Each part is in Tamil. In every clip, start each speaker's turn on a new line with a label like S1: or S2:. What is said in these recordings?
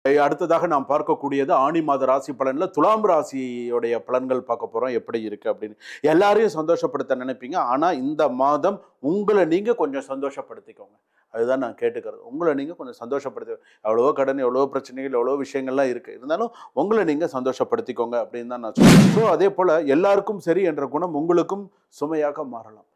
S1: அடுத்ததாக நாம் பார்க்கக்கூடியது ஆணி மாத ராசி பலன்ல துலாம் ராசியோடைய பலன்கள் பார்க்க போறோம். எப்படி இருக்கு அப்படின்னு எல்லாரையும் சந்தோஷப்படுத்த நினைப்பீங்க. ஆனா இந்த மாதம் உங்களை நீங்க கொஞ்சம் சந்தோஷப்படுத்திக்கோங்க. அதுதான் நான் கேட்டுக்கிறது. உங்களை நீங்க கொஞ்சம் சந்தோஷப்படுத்தி, எவ்வளவோ கடன், எவ்வளவோ பிரச்சனைகள், எவ்வளவோ விஷயங்கள்லாம் இருக்கு. இருந்தாலும் உங்களை நீங்க சந்தோஷப்படுத்திக்கோங்க அப்படின்னு தான் நான் சொல்றேன். ஸோ அதே போல எல்லாருக்கும் சரி என்ற குணம் உங்களுக்கும் சுமையாக மாறலாம்.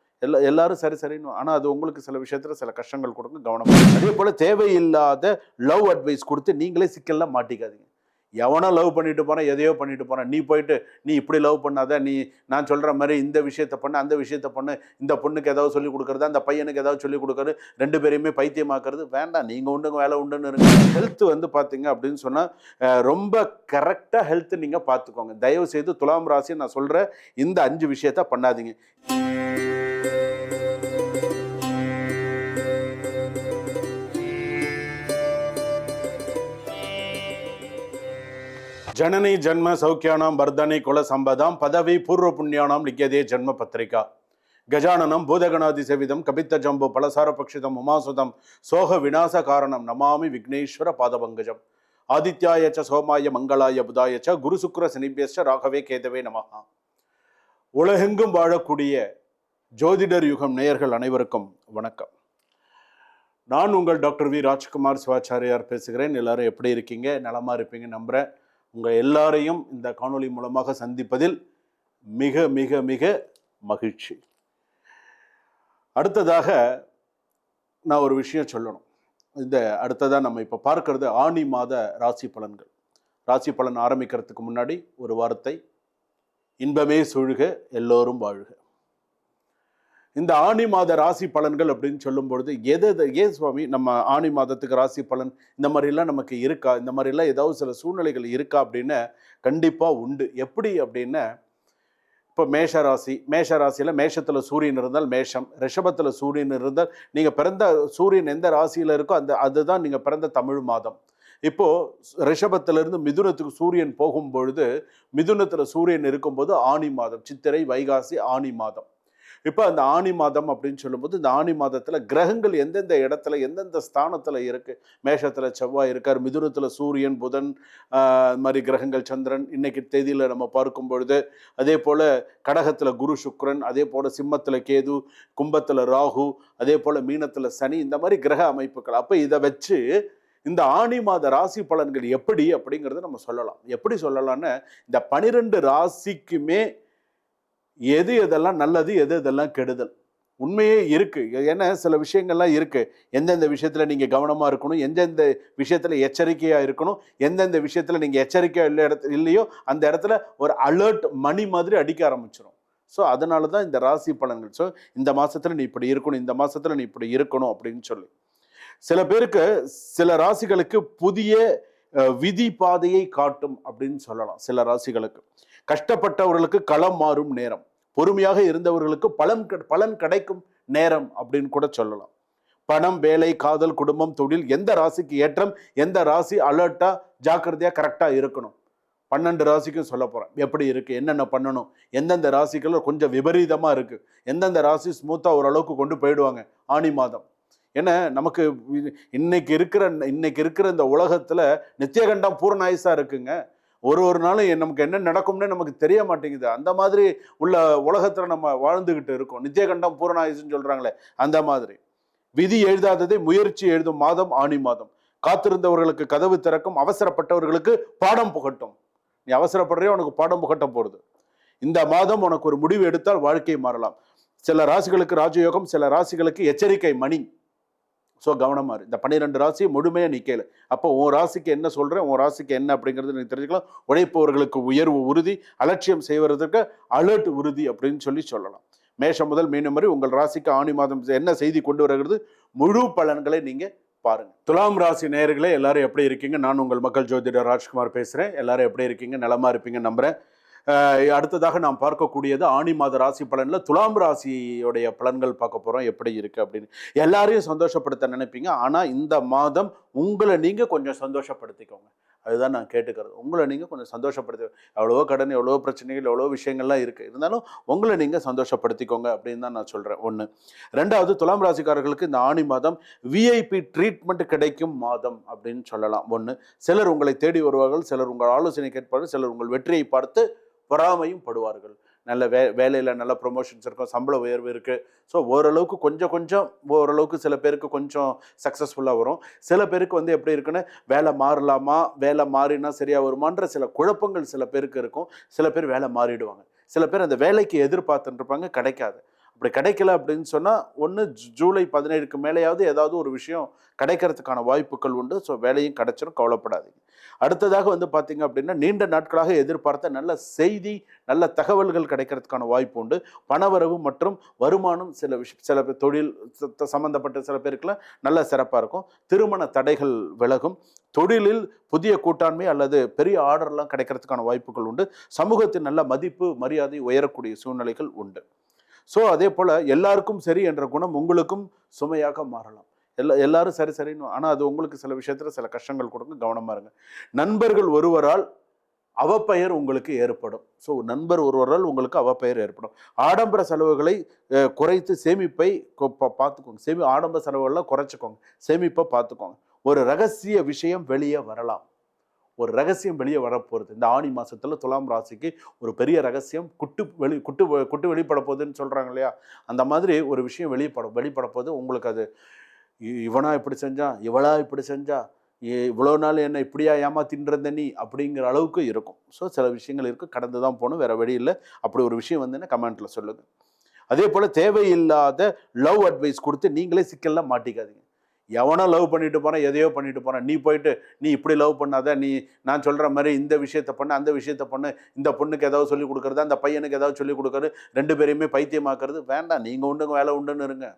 S1: எல்லாரும் சரி சரின்னு, ஆனா அது உங்களுக்கு சில விஷயத்துல சில கஷ்டங்கள் கொடுக்கும். கவனம். அதே போல தேவையில்லாத லவ் அட்வைஸ் கொடுத்து நீங்களே சிக்கல்ல மாட்டிக்காதீங்க. எவனோ லவ் பண்ணிட்டு போறான், எதையோ பண்ணிட்டு போறான், நீ போயிட்டு நீ இப்படி லவ் பண்ணாத, நீ நான் சொல்ற மாதிரி இந்த விஷயத்த பண்ணு, அந்த விஷயத்த பண்ணு, இந்த பொண்ணுக்கு ஏதாவது சொல்லி கொடுக்கறது, அந்த பையனுக்கு ஏதாவது சொல்லி கொடுக்கறது, ரெண்டு பேரையுமே பைத்தியமாக்குறது வேண்டாம். நீங்க உண்டுங்க வேலை உண்டுன்னு இருங்க. ஹெல்த் வந்து பாத்தீங்க அப்படின்னு சொன்னா ரொம்ப கரெக்டா ஹெல்த் நீங்க பாத்துக்கோங்க. தயவு செய்து துலாம் ராசி நான் சொல்ற இந்த 5 விஷயத்த பண்ணாதீங்க. ஜனனி ஜன்ம சௌக்கியானாம் வர்தனை குல சம்பதாம் பதவி பூர்வ புண்ணியானாம் லிக்கியதே ஜன்ம பத்திரிகா கஜானனம் பூதகணாதி சேவிதம் கபித்த ஜம்பு பலசார பக்ஷிதம் உமாசுதம் சோக விநாச காரணம் நமாமி விக்னேஸ்வர பாதபங்கஜம் ஆதித்யாயச்ச சோமாய மங்களாய புதாயச்ச குரு சுக்ர சனிபியஸ்ச ராகவே கேதவே நமஹா. உலகெங்கும் வாழக்கூடிய ஜோதிடர் யுகம் நேயர்கள் அனைவருக்கும் வணக்கம். நான் உங்கள் டாக்டர் வி ராஜ்குமார் சிவாச்சாரியார் பேசுகிறேன். எல்லாரும் எப்படி இருக்கீங்க? நலமா இருப்பீங்க நம்புறேன். உங்கள் எல்லாரையும் இந்த காணொளி மூலமாக சந்திப்பதில் மிக மிக மிக மகிழ்ச்சி. அடுத்ததாக நான் ஒரு விஷயம் சொல்லணும். அடுத்ததாக நம்ம இப்போ பார்க்கறது ஆணி மாத ராசி பலன்கள். ராசி பலன் ஆரம்பிக்கிறதுக்கு முன்னாடி ஒரு வார்த்தை, இன்பமே சூழ்க எல்லோரும் வாழ்க. இந்த ஆணி மாத ராசி பலன்கள் அப்படின்னு சொல்லும் பொழுது ஏன் சுவாமி நம்ம ஆணி மாதத்துக்கு ராசி பலன் இந்த மாதிரிலாம் நமக்கு இருக்கா, இந்த மாதிரிலாம் ஏதாவது சில சூழ்நிலைகள் இருக்கா அப்படின்னு கண்டிப்பாக உண்டு. எப்படி அப்படின்னா, இப்போ மேஷ ராசியில் மேஷத்தில் சூரியன் இருந்தால் மேஷம், ரிஷபத்தில் சூரியன் இருந்தால் நீங்கள் பிறந்த சூரியன் எந்த ராசியில் இருக்கோ அதுதான் நீங்கள் பிறந்த தமிழ் மாதம். இப்போது ரிஷபத்திலிருந்து மிதுனத்துக்கு சூரியன் போகும் பொழுது மிதுனத்தில் சூரியன் இருக்கும்போது ஆணி மாதம், சித்திரை வைகாசி ஆணி மாதம். இப்போ அந்த ஆணி மாதம் அப்படின்னு சொல்லும்போது இந்த ஆணி மாதத்தில் கிரகங்கள் எந்தெந்த இடத்துல எந்தெந்த ஸ்தானத்தில் இருக்கு. மேஷத்தில் செவ்வாய் இருக்கார், மிதுனத்தில் சூரியன் புதன் மாதிரி கிரகங்கள், சந்திரன் இன்னைக்கு தேதியில் நம்ம பார்க்கும் பொழுது, அதே போல் கடகத்தில் குரு சுக்ரன், அதே போல் சிம்மத்தில் கேது, கும்பத்தில் ராகு, அதே போல் மீனத்தில் சனி, இந்த மாதிரி கிரக அமைப்புகள். அப்போ இதை வச்சு இந்த ஆணி மாத ராசி பலன்கள் எப்படி அப்படிங்கிறத நம்ம சொல்லலாம். எப்படி சொல்லலாம்னு, இந்த 12 ராசிக்குமே எது எதெல்லாம் நல்லது, எது எதெல்லாம் கெடுதல் உண்மையே இருக்கு. ஏன்னா சில விஷயங்கள்லாம் இருக்கு. எந்தெந்த விஷயத்துல நீங்க கவனமா இருக்கணும், எந்தெந்த விஷயத்துல எச்சரிக்கையா இருக்கணும், எந்தெந்த விஷயத்துல நீங்க எச்சரிக்கையா இல்லையோ அந்த இடத்துல ஒரு அலர்ட் மணி மாதிரி அடிக்க ஆரம்பிச்சிடும். ஸோ அதனால தான் இந்த ராசி பலன்கள். ஸோ இந்த மாசத்துல நீ இப்படி இருக்கணும், இந்த மாசத்துல நீ இப்படி இருக்கணும் அப்படின்னு சொல்லி சில பேருக்கு, சில ராசிகளுக்கு புதிய விதி பாதையை காட்டும் அப்படின்னு சொல்லலாம். சில ராசிகளுக்கு கஷ்டப்பட்டவர்களுக்கு களம் மாறும் நேரம், பொறுமையாக இருந்தவர்களுக்கு பலன் கிடைக்கும் நேரம் அப்படின்னு கூட சொல்லலாம். பணம், வேலை, காதல், குடும்பம், தொழில், எந்த ராசிக்கு ஏற்றம், எந்த ராசி அலர்ட்டா ஜாக்கிரதையா கரெக்டா இருக்கணும். 12 ராசிக்கும் சொல்ல போறேன் எப்படி இருக்கு, என்னென்ன பண்ணணும், எந்தெந்த ராசிகள் கொஞ்சம் விபரீதமா இருக்கு, எந்தெந்த ராசி ஸ்மூத்தா ஓரளவுக்கு கொண்டு போயிடுவாங்க ஆணி மாதம். ஏன்னா நமக்கு இன்னைக்கு இருக்கிற இந்த உலகத்துல நித்தியகண்டம் பூர்ணாயுசா இருக்குங்க. ஒரு நாளும் நமக்கு என்ன நடக்கும்னே நமக்கு தெரிய மாட்டேங்குது. அந்த மாதிரி உள்ள உலகத்துல நம்ம வாழ்ந்துகிட்டு இருக்கோம். நித்தியகண்டம் பூரணாயுசுன்னு சொல்றாங்களே, அந்த மாதிரி. விதி எழுதாததை முயற்சி எழுதும் மாதம் ஆணி மாதம். காத்திருந்தவர்களுக்கு கதவு திறக்கும், அவசரப்பட்டவர்களுக்கு பாடம் புகட்டும். நீ அவசரப்படுறியோ உனக்கு பாடம் புகட்ட போறது. இந்த மாதம் உனக்கு ஒரு முடிவு எடுத்தால் வாழ்க்கை மாறலாம். சில ராசிகளுக்கு ராஜயோகம், சில ராசிகளுக்கு எச்சரிக்கை மணி. ஸோ கவனமா இரு. இந்த 12 ராசி முழுமையாக நிற்கல. அப்போ உன் ராசிக்கு என்ன சொல்கிறேன், உன் ராசிக்கு என்ன அப்படிங்கிறது நீங்க தெரிஞ்சுக்கலாம். உழைப்பவர்களுக்கு உயர்வு உறுதி, அலட்சியம் செய்வதற்கு அலர்ட் உறுதி அப்படின்னு சொல்லலாம். மேஷம் முதல் மீனம் வரை உங்கள் ராசிக்கு ஆணி மாதம் என்ன செய்தி கொண்டு வருகிறது, முழு பலன்களை நீங்கள் பாருங்க. துலாம் ராசி நேயர்களே எல்லாரும் எப்படி இருக்கீங்க? நான் உங்கள் மக்கள் ஜோதிடர் ராஜ்குமார் பேசுகிறேன். எல்லாரும் எப்படி இருக்கீங்க? நலமா இருப்பீங்க நம்புறேன். அடுத்ததாக நாம் பார்க்கக்கூடியது ஆணி மாத ராசி பலன்ல துலாம் ராசியோடைய பலன்கள் பார்க்க போறோம். எப்படி இருக்கு அப்படின்னு எல்லாரையும் சந்தோஷப்படுத்த நினைப்பீங்க. ஆனா இந்த மாதம் உங்களை நீங்க கொஞ்சம் சந்தோஷப்படுத்திக்கோங்க. அதுதான் நான் கேட்டுக்கிறது. உங்களை நீங்கள் கொஞ்சம் சந்தோஷப்படுத்தி, எவ்வளவோ கடன், எவ்வளவோ பிரச்சனைகள், எவ்வளவோ விஷயங்கள்லாம் இருக்குது, இருந்தாலும் உங்களை நீங்கள் சந்தோஷப்படுத்திக்கோங்க அப்படின்னு தான் நான் சொல்கிறேன். ஒன்று. ரெண்டாவது, துலாம் ராசிக்காரர்களுக்கு இந்த ஆணி மாதம் விஐபி ட்ரீட்மெண்ட் கிடைக்கும் மாதம் அப்படின்னு சொல்லலாம். ஒன்று, சிலர் உங்களை தேடி வருவார்கள், சிலர் உங்கள் ஆலோசனை கேட்பார்கள், சிலர் உங்கள் வெற்றியை பார்த்து பொறாமையும் படுவார்கள். நல்ல வேலையில் நல்ல ப்ரொமோஷன்ஸ் இருக்கும், சம்பள உயர்வு இருக்குது. ஸோ ஓரளவுக்கு கொஞ்சம் ஓரளவுக்கு சில பேருக்கு கொஞ்சம் சக்ஸஸ்ஃபுல்லாக வரும். சில பேருக்கு வந்து எப்படி இருக்குன்னு, வேலை மாறலாமா, வேலை மாறினா சரியாக வருமான்ற சில குழப்பங்கள் சில பேருக்கு இருக்கும். சில பேர் வேலை மாறிடுவாங்க. சில பேர் அந்த வேலைக்கு எதிர்பார்த்துட்டு இருப்பாங்க, கிடைக்காது. அப்படி கிடைக்கல அப்படின்னு சொன்னால், ஒன்று ஜூலை 17க்கு மேலேயாவது ஏதாவது ஒரு விஷயம் கிடைக்கிறதுக்கான வாய்ப்புகள் உண்டு. ஸோ வேலையும் கிடைச்சிடும், கவலைப்படாதீங்க. அடுத்ததாக வந்து பார்த்தீங்க அப்படின்னா, நீண்ட நாட்களாக எதிர்பார்த்த நல்ல செய்தி, நல்ல தகவல்கள் கிடைக்கிறதுக்கான வாய்ப்பு உண்டு. பணவரவு மற்றும் வருமானம் சில பேர் தொழில் சம்மந்தப்பட்ட சில பேருக்குலாம் நல்ல சிறப்பாக இருக்கும். திருமண தடைகள் விலகும். தொழிலில் புதிய கூட்டாண்மை அல்லது பெரிய ஆர்டர்லாம் கிடைக்கிறதுக்கான வாய்ப்புகள் உண்டு. சமூகத்தின் நல்ல மதிப்பு, மரியாதை உயரக்கூடிய சூழ்நிலைகள் உண்டு. ஸோ அதே போல் எல்லாருக்கும் சரி என்ற குணம் உங்களுக்கும் சுமையாக மாறலாம். எல்லாரும் சரி சரின்னு, ஆனால் அது உங்களுக்கு சில விஷயத்தில் சில கஷ்டங்கள் கொடுக்கும், கவனமாக இருங்க. நண்பர்கள் ஒருவரால் அவப்பெயர் உங்களுக்கு ஏற்படும். ஸோ நண்பர் ஒருவரால் உங்களுக்கு அவப்பெயர் ஏற்படும். ஆடம்பர செலவுகளை குறைத்து சேமிப்பை பார்த்துக்கோங்க. ஆடம்பர செலவுகள்லாம் குறைச்சிக்கோங்க, சேமிப்பை பார்த்துக்கோங்க. ஒரு ரகசிய விஷயம் வெளியே வரலாம். ஒரு ரகசியம் வெளியே வரப்போகிறது இந்த ஆணி மாதத்தில். துலாம் ராசிக்கு ஒரு பெரிய ரகசியம் குட்டு வெளிப்பட போகுதுன்னு சொல்கிறாங்க இல்லையா, அந்த மாதிரி ஒரு விஷயம் வெளிப்பட போகுது. உங்களுக்கு அது இவனா இப்படி செஞ்சான், இவளா இப்படி செஞ்சா, இவ்வளோ நாள் என்ன இப்படியா ஏமாத்தின்றது நீ அப்படிங்கிற அளவுக்கு இருக்கும். ஸோ சில விஷயங்கள் இருக்குது, கடந்து தான் போகணும், வேறு வழி இல்லை. அப்படி ஒரு விஷயம் வந்துன்னா கமெண்ட்டில் சொல்லுங்கள். அதே போல் தேவையில்லாத லவ் அட்வைஸ் கொடுத்து நீங்களே சிக்கல்லாம் மாட்டிக்காதீங்க. எவனோ லவ் பண்ணிட்டு போகிறான், எதையோ பண்ணிட்டு போகிறான், நீ போயிட்டு நீ இப்படி லவ் பண்ணாத, நான் சொல்கிற மாதிரி இந்த விஷயத்த பண்ணு, அந்த விஷயத்த பண்ணு, இந்த பொண்ணுக்கு ஏதாவது சொல்லிக் கொடுக்குறது, அந்த பையனுக்கு ஏதாவது சொல்லிக் கொடுக்குறது, 2 பேரையுமே பைத்தியமாக்குறது வேண்டாம். நீங்கள் உண்டுங்க, வேலை உண்டுன்னு இருங்க.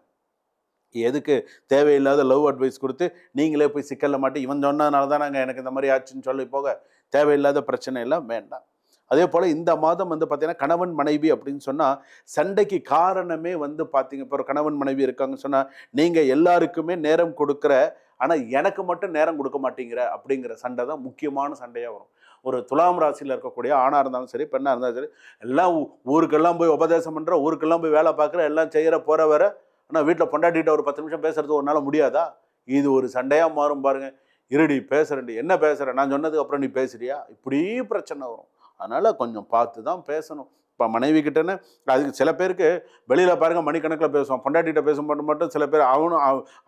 S1: எதுக்கு தேவையில்லாத லவ் அட்வைஸ் கொடுத்து நீங்களே போய் சிக்கலில் மாட்டி, இவன் சொன்னதுனால தான் நாங்கள் எனக்கு இந்த மாதிரி ஆச்சுன்னு சொல்லி போக, தேவையில்லாத பிரச்சனை எல்லாம் வேண்டாம். அதே போல் இந்த மாதம் வந்து பார்த்தீங்கன்னா, கணவன் மனைவி அப்படின்னு சொன்னால் சண்டைக்கு காரணமே வந்து பார்த்தீங்க, இப்போ ஒரு கணவன் மனைவி இருக்காங்கன்னு சொன்னால், நீங்கள் எல்லாருக்குமே நேரம் கொடுக்குற, ஆனால் எனக்கு மட்டும் நேரம் கொடுக்க மாட்டேங்கிற அப்படிங்கிற சண்டை தான் முக்கியமான சண்டையாக வரும். ஒரு துலாம் ராசியில் இருக்கக்கூடிய ஆணாக இருந்தாலும் சரி, பெண்ணாக இருந்தாலும் சரி, எல்லாம் ஊருக்கெல்லாம் போய் உபதேசம் பண்ணுற, ஊருக்கெல்லாம் போய் வேலை பார்க்குற, எல்லாம் செய்கிற போகிற வர, ஆனால் வீட்டில் பொண்டாட்டிகிட்ட ஒரு 10 நிமிஷம் பேசுறது ஒரு நாள் முடியாதா? இது ஒரு சண்டையாக மாறும் பாருங்கள். இருடி பேசுகிறேன்டி, என்ன பேசுகிறேன், நான் சொன்னதுக்கு அப்புறம் நீ பேசுறியா, இப்படி பிரச்சனை வரும். அதனால் கொஞ்சம் பார்த்து தான் பேசணும். இப்போ மனைவி கிட்டேன்னு அதுக்கு சில பேருக்கு வெளியில் பாருங்கள் மணிக்கணக்கில் பேசுவான், பொண்டாட்டிகிட்ட பேசும்போது மட்டும் சில பேர்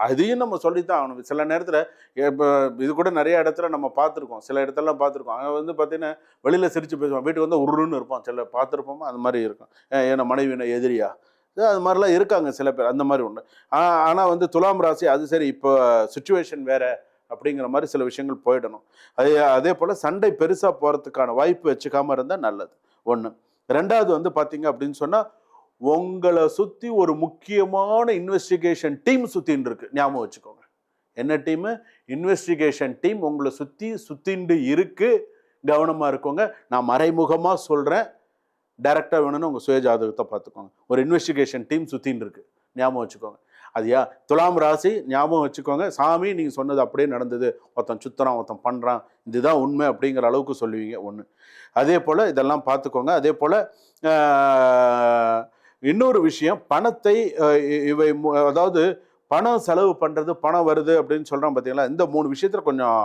S1: அதையும் நம்ம சொல்லித்தான் ஆகணும். சில நேரத்தில் இப்போ இது கூட நிறைய இடத்துல நம்ம பார்த்துருக்கோம், சில இடத்துலலாம் பார்த்துருக்கோம். அங்கே வந்து பார்த்தீங்கன்னா வெளியில் சிரித்து பேசுவான், வீட்டுக்கு வந்து உருன்னு இருப்பான். சில பார்த்துருப்போமா அந்த மாதிரி இருக்கும். ஏன்னா மனைவினை எதிரியா, அது மாதிரிலாம் இருக்காங்க சில பேர், அந்த மாதிரி உண்டு. ஆனால் வந்து துலாம் ராசி அது சரி, இப்போ சுச்சுவேஷன் வேறு அப்படிங்கிற மாதிரி சில விஷயங்கள் போயிடணும். அதே போல் சண்டை பெருசாக போகிறதுக்கான வாய்ப்பு வச்சுக்காமல் இருந்தால் நல்லது. ஒன்று. ரெண்டாவது வந்து பார்த்தீங்க அப்படின்னு சொன்னால், உங்களை சுற்றி ஒரு முக்கியமான இன்வெஸ்டிகேஷன் டீம் சுற்றின்னு இருக்கு, ஞாபகம் வச்சுக்கோங்க. என்ன டீமு? இன்வெஸ்டிகேஷன் டீம் உங்களை சுற்றிண்டு இருக்கு, கவனமாக இருக்கோங்க. நான் மறைமுகமாக சொல்கிறேன், டைரெக்டாக வேணும்னு உங்கள் சுய ஜாதகத்தை பார்த்துக்கோங்க. ஒரு இன்வெஸ்டிகேஷன் டீம் சுற்றின்னு இருக்கு, ஞாபகம் வச்சுக்கோங்க. அது துலாம் ராசி ஞாபகம் வச்சுக்கோங்க. சாமி நீங்கள் சொன்னது அப்படியே நடந்தது, ஒருத்தன் சுத்துறான், ஒருத்தன் பண்ணுறான், இதுதான் உண்மை அப்படிங்கிற அளவுக்கு சொல்லுவீங்க. ஒன்று. அதே போல் இதெல்லாம் பார்த்துக்கோங்க. அதே போல் இன்னொரு விஷயம், பணத்தை அதாவது பணம் செலவு பண்ணுறது, பணம் வருது அப்படின்னு சொல்கிறோம் பார்த்தீங்களா, இந்த 3 விஷயத்தில் கொஞ்சம்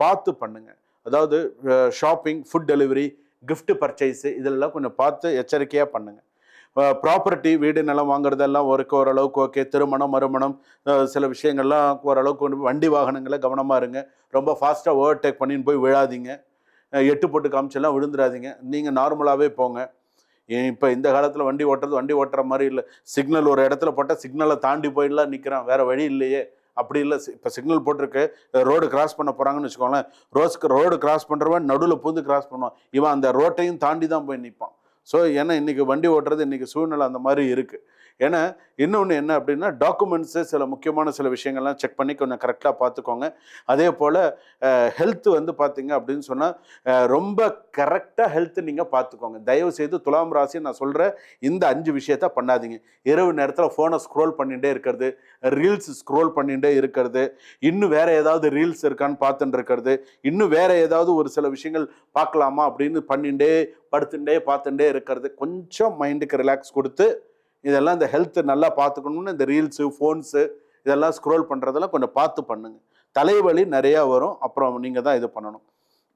S1: பார்த்து பண்ணுங்க. அதாவது shopping, food delivery, gift purchase, இதெல்லாம் கொஞ்சம் பார்த்து எச்சரிக்கையாக பண்ணுங்க. ப்ராப்பர்ட்டி, வீடு நிலம் வாங்குறதெல்லாம் ஓரளவுக்கு ஓகே. திருமணம், மறுமணம், சில விஷயங்கள்லாம் ஓரளவுக்கு. வண்டி வாகனங்களை கவனமாக இருங்க. ரொம்ப ஃபாஸ்ட்டாக ஓவர்டேக் பண்ணின்னு போய் விழாதீங்க. 8 போட்டு காமிச்செல்லாம் விழுந்துடாதீங்க. நீங்கள் நார்மலாகவே போங்க. இப்போ இந்த காலத்தில் வண்டி ஓட்டுற மாதிரி இல்லை. சிக்னல் ஒரு இடத்துல போட்டால் சிக்னலை தாண்டி போயிடலாம் நிற்கிறான், வேறு வழி இல்லையே. அப்படி இல்லை. இப்போ சிக்னல் போட்டிருக்கு, ரோடு கிராஸ் பண்ண போகிறாங்கன்னு வச்சுக்கோங்களேன். ரோடு கிராஸ் பண்ணுறவன் நடுவில் பூந்து கிராஸ் பண்ணுவான், இவன் அந்த ரோட்டையும் தாண்டி தான் போய் நிற்பான். ஸோ ஏன்னா இன்றைக்கி வண்டி ஓட்டுறது, இன்றைக்கி சூழ்நிலை அந்த மாதிரி இருக்குது. ஏன்னா இன்னொன்று என்ன அப்படின்னா, டாக்குமெண்ட்ஸு, சில முக்கியமான சில விஷயங்கள்லாம் செக் பண்ணி கொஞ்சம் கரெக்டாக பார்த்துக்கோங்க. அதே போல் ஹெல்த்து வந்து பார்த்தீங்க அப்படின்னு சொன்னால், ரொம்ப கரெக்டாக ஹெல்த்து நீங்கள் பார்த்துக்கோங்க. தயவுசெய்து துலாம் ராசி நான் சொல்கிற இந்த 5 விஷயத்த பண்ணாதீங்க. இரவு நேரத்தில் ஃபோனை ஸ்க்ரோல் பண்ணிகிட்டே இருக்கிறது, ரீல்ஸ் ஸ்க்ரோல் பண்ணிகிட்டே இருக்கிறது, இன்னும் வேற ஏதாவது ரீல்ஸ் இருக்கான்னு பார்த்துட்டு இருக்கிறது, இன்னும் வேற ஏதாவது ஒரு சில விஷயங்கள் பார்க்கலாமா அப்படின்னு பண்ணிகிட்டே படுத்துட்டே பார்த்துட்டே இருக்கிறது. கொஞ்சம் மைண்டுக்கு ரிலாக்ஸ் கொடுத்து இதெல்லாம் இந்த ஹெல்த் நல்லா பார்த்துக்கணும்னு இந்த ரீல்ஸு, ஃபோன்ஸு இதெல்லாம் ஸ்க்ரோல் பண்ணுறதெல்லாம் கொஞ்சம் பார்த்து பண்ணுங்க. தலைவலி நிறையா வரும். அப்புறம் நீங்கள் தான் இது பண்ணணும்.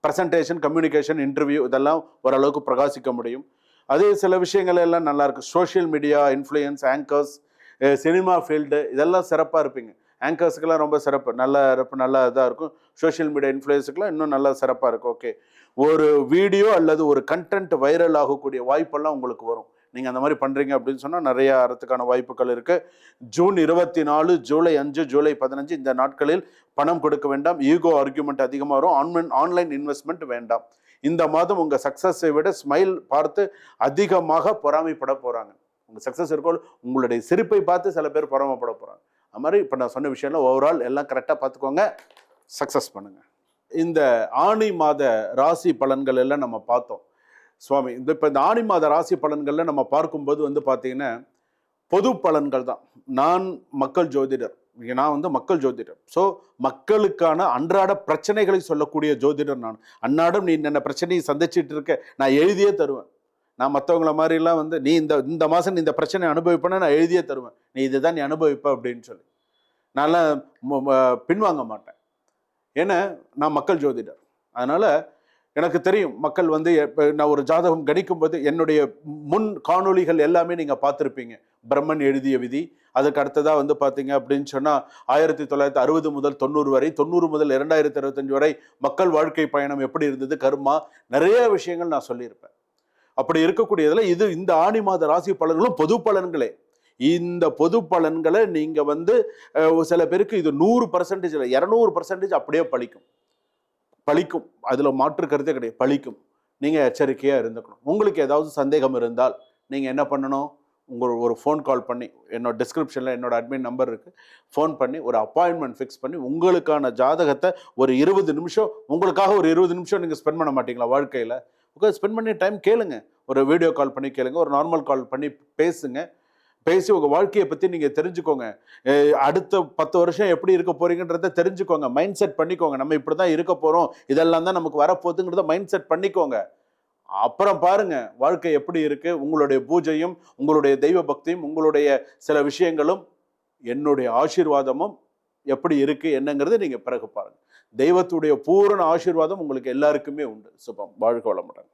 S1: ப்ரெசன்டேஷன், கம்யூனிகேஷன், இன்டர்வியூ இதெல்லாம் ஓரளவுக்கு பிரகாசிக்க முடியும். அதே சில விஷயங்கள் எல்லாம் நல்லா இருக்கு. Social media influence, anchors, cinema field இதெல்லாம் சிறப்பாக இருப்பீங்க. ஆங்கர்ஸுக்கெல்லாம் ரொம்ப சிறப்பு, நல்லா இதாக இருக்கும். சோஷியல் மீடியா இன்ஃப்ளூயன்ஸுக்கெல்லாம் இன்னும் நல்லா சிறப்பாக இருக்கும். ஓகே, ஒரு வீடியோ அல்லது ஒரு கண்டென்ட் வைரல் ஆகக்கூடிய வாய்ப்பெல்லாம் உங்களுக்கு வரும். நீங்கள் அந்த மாதிரி பண்ணுறீங்க அப்படின்னு சொன்னால் நிறைய வரத்துக்கான வாய்ப்புகள் இருக்குது. ஜூன் 24, ஜூலை 5, ஜூலை 15 இந்த நாட்களில் பணம் கொடுக்க வேண்டாம். ஈகோ ஆர்கியூமெண்ட் அதிகமாக வரும். ஆன்லைன் இன்வெஸ்ட்மெண்ட் வேண்டாம். இந்த மாதம் உங்கள் சக்ஸஸை விட ஸ்மைல் பார்த்து அதிகமாக பொறாமைப்பட போகிறாங்க. உங்கள் சக்ஸஸ் இருக்கோம், உங்களுடைய சிரிப்பை பார்த்து சில பேர் பொறாமைப்பட போகிறாங்க. அது மாதிரி இப்போ நான் சொன்ன விஷயம்லாம் ஓவரால் எல்லாம் கரெக்டாக பார்த்துக்கோங்க, சக்ஸஸ் பண்ணுங்கள். இந்த ஆணி மாத ராசி பலன்கள் எல்லாம் நம்ம பார்த்தோம் சுவாமி. இப்போ இந்த ஆணி மாத ராசி பலன்களில் நம்ம பார்க்கும்போது வந்து பார்த்தீங்கன்னா பொது பலன்கள் தான். நான் மக்கள் ஜோதிடர், மக்கள் ஜோதிடர். ஸோ மக்களுக்கான அன்றாட பிரச்சனைகளை சொல்லக்கூடிய ஜோதிடர் நான். அன்னாடம் நீ என்ன பிரச்சனையை சந்திச்சுட்டு இருக்க, நான் எழுதியே தருவேன். நான் மற்றவங்கள மாதிரிலாம் நீ இந்த மாதம் நீ இந்த பிரச்சனையை அனுபவிப்பேன்னா நான் எழுதியே தருவேன். நீ இதுதான் நீ அனுபவிப்ப அப்படின்னு சொல்லி நான்லாம் பின்வாங்க மாட்டேன். ஏன்னா நான் மக்கள் ஜோதிடர். அதனால் எனக்கு தெரியும் மக்கள் நான் ஒரு ஜாதகம் கணிக்கும்போது என்னுடைய முன் காணொளிகள் எல்லாமே நீங்கள் பார்த்துருப்பீங்க. பிரம்மன் எழுதிய விதி, அதுக்கு அடுத்ததாக பார்த்தீங்க அப்படின்னு சொன்னால் 1960 முதல் 90 வரை, 90 முதல் 2025 வரை மக்கள் வாழ்க்கை பயணம் எப்படி இருந்தது, கர்மா, நிறைய விஷயங்கள் நான் சொல்லியிருப்பேன். அப்படி இருக்கக்கூடியதில் இந்த ஆணி மாத ராசி பலன்களும் பொது பலன்களே. இந்த பொது பலன்களை நீங்கள் சில பேருக்கு இது 100% இல்லை, 200% அப்படியே பழிக்கும். அதில் மாற்று கருத்தே கிடையாது, பழிக்கும். நீங்கள் எச்சரிக்கையாக இருந்துக்கணும். உங்களுக்கு ஏதாவது சந்தேகம் இருந்தால் நீங்கள் என்ன பண்ணணும், ஒரு ஃபோன் கால் பண்ணி, என்னோட டிஸ்கிரிப்ஷனில் என்னோட அட்மின் நம்பர் இருக்குது, ஃபோன் பண்ணி ஒரு அப்பாயின்மெண்ட் ஃபிக்ஸ் பண்ணி உங்களுக்கான ஜாதகத்தை ஒரு 20 நிமிஷம், உங்களுக்காக ஒரு 20 நிமிஷம் நீங்கள் ஸ்பெண்ட் பண்ண மாட்டீங்களா வாழ்க்கையில்? ஸ்பெண்ட் பண்ணி டைம் கேளுங்க. ஒரு வீடியோ கால் பண்ணி கேளுங்க, ஒரு நார்மல் கால் பண்ணி பேசி உங்கள் வாழ்க்கையை பற்றி நீங்கள் தெரிஞ்சுக்கோங்க. அடுத்த 10 வருஷம் எப்படி இருக்க போறீங்கன்றத தெரிஞ்சுக்கோங்க. மைண்ட் செட் பண்ணிக்கோங்க. நம்ம இப்படி தான் இருக்க போகிறோம், இதெல்லாம் தான் நமக்கு வரப்போகுதுங்கிறத மைண்ட் செட் பண்ணிக்கோங்க. அப்புறம் பாருங்க வாழ்க்கை எப்படி இருக்கு. உங்களுடைய பூஜையும், உங்களுடைய தெய்வ பக்தியும், உங்களுடைய சில விஷயங்களும், என்னுடைய ஆசீர்வாதமும் எப்படி இருக்கு என்னங்கிறது நீங்கள் பிறகு பாருங்க. தெய்வத்துடைய பூரண ஆசீர்வாதம் உங்களுக்கு எல்லாருக்குமே உண்டு. சுபம். வாழ்க வளமுடன்.